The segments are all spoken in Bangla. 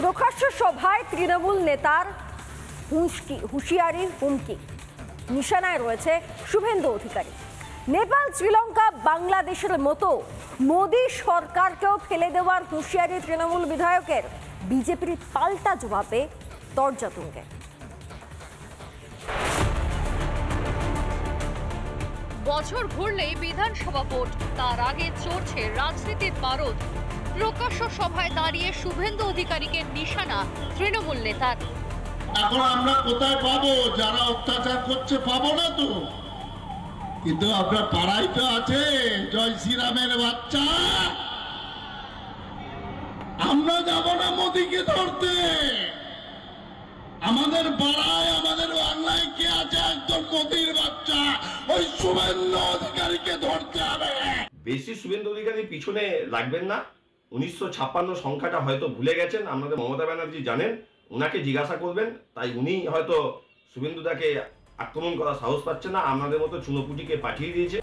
প্রকাশ্য সভায় তৃণমূল নেতার হুঁশিয়ারির হুমকি, নিশানায় রয়েছে শুভেন্দু অধিকারী। নেপাল, শ্রীলঙ্কা, বাংলাদেশের মতো মোদী সরকারকেও ফেলে দেওয়ার হুঁশিয়ারি তৃণমূল বিধায়কের। বিজেপির পাল্টা জবাবে তরজা তুঙ্গে। বছর ঘুরলেই বিধানসভা ভোট, তার আগে চড়ছে রাজনীতির পারদ। প্রকাশ্য সভায় দাঁড়িয়ে শুভেন্দু অধিকারীকে নিশানা তৃণমূল নেতার। এখন আমরা কোথায় পাবো? যারা অত্যাচার করছে পাবো না তো, কিন্তু আপনার পাড়াই তো আছে জয় শ্রীরামের বাচ্চা। আমরা যাব না মোদীকে ধরতে। আমাদের পাড়ায়, আমাদের বাংলায় কে আছে একজন মোদীর বাচ্চা? ওই শুভেন্দু অধিকারীকে ধরতে হবে। বেশি শুভেন্দু অধিকারীর পিছনে লাগবেন না। 1956 সংখ্যাটা হয়তো ভুলে গেছেন। আমাদের মমতা ব্যানার্জি জানেন, ওনাকে জিজ্ঞাসা করবেন, তাই উনি হয়তো শুভেন্দুদাকে আক্রমণ করার সাহস পাচ্ছেন না, আমাদের মতো চুনোপুটিকে পাঠিয়ে দিয়েছে।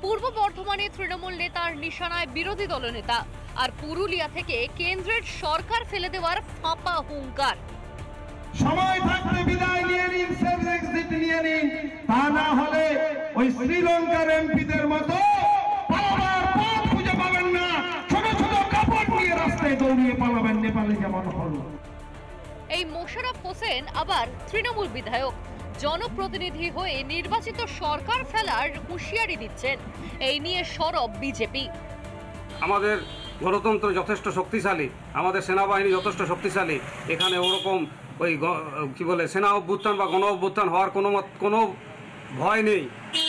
পূর্ব বর্ধমানে তৃণমূল নেতার নিশানায় বিরোধী দলনেতা, আর পুরুলিয়া থেকে কেন্দ্রের সরকার ফেলে দেওয়ার ফাঁপা হুঙ্কার। সময় থাকতে বিদায় নিয়ে নিন, সেফ এক্সিট নিয়ে নিন, তা না হলে ওই শ্রীলঙ্কার এমপিদের মতো পালাবার পথ খুঁজে পাবেন না। ছোট ছোট কাপড় নিয়ে রাস্তায় দৌড়িয়ে পালাবেন, নেপালে যেমন হলো। এই মোশাররফ হোসেন আবার তৃণমূল বিধায়ক, জনপ্রতিনিধি হয়ে নির্বাচিত সরকার ফেলার হুঁশিয়ারি দিচ্ছেন। এই নিয়ে সরব বিজেপি। আমাদের গণতন্ত্র যথেষ্ট শক্তিশালী, আমাদের সেনাবাহিনী যথেষ্ট শক্তিশালী। এখানে ওরকম ওই কি বলে সেনা অভ্যুত্থান বা গণ অভ্যুত্থান হওয়ার কোনো ভয় নেই।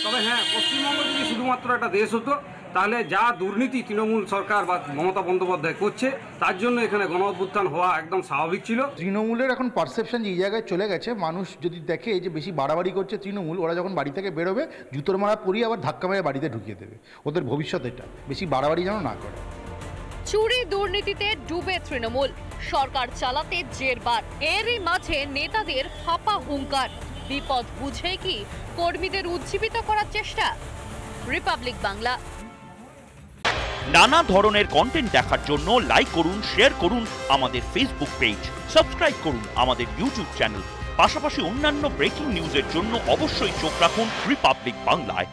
তবে হ্যাঁ, পশ্চিমবঙ্গ যদি শুধুমাত্র একটা দেশ হতো, তাহলে যা দুর্নীতি তৃণমূল সরকার বা মমতা বন্দ্যোপাধ্যায় করছে, তার জন্য এখানে গণ অভ্যুত্থান হওয়া একদম স্বাভাবিক ছিল। তৃণমূলের এখন পারসেপশন যে জায়গায় চলে গেছে, মানুষ যদি দেখে যে বেশি বাড়াবাড়ি করছে তৃণমূল, ওরা যখন বাড়ি থেকে বেরোবে জুতোর মারা পরিয়ে আবার ধাক্কা মেরে বাড়িতে ঢুকিয়ে দেবে। ওদের ভবিষ্যৎ এটা, বেশি বাড়াবাড়ি যেন না করে। চুরি দুর্নীতিতে ডুবে তৃণমূল, সরকার চালাতে জেরবার। এরই মাঝে নেতাদের ফাঁপা হুঙ্কার। বিপদ বুঝে কি কর্মীদের উজ্জীবিত করার চেষ্টা? রিপাবলিক বাংলা। নানা ধরনের কন্টেন্ট দেখার জন্য লাইক করুন, শেয়ার করুন আমাদের ফেসবুক পেজ, সাবস্ক্রাইব করুন আমাদের ইউটিউব চ্যানেল। পাশাপাশি অন্যান্য ব্রেকিং নিউজের জন্য অবশ্যই চোখ রাখুন রিপাবলিক বাংলায়।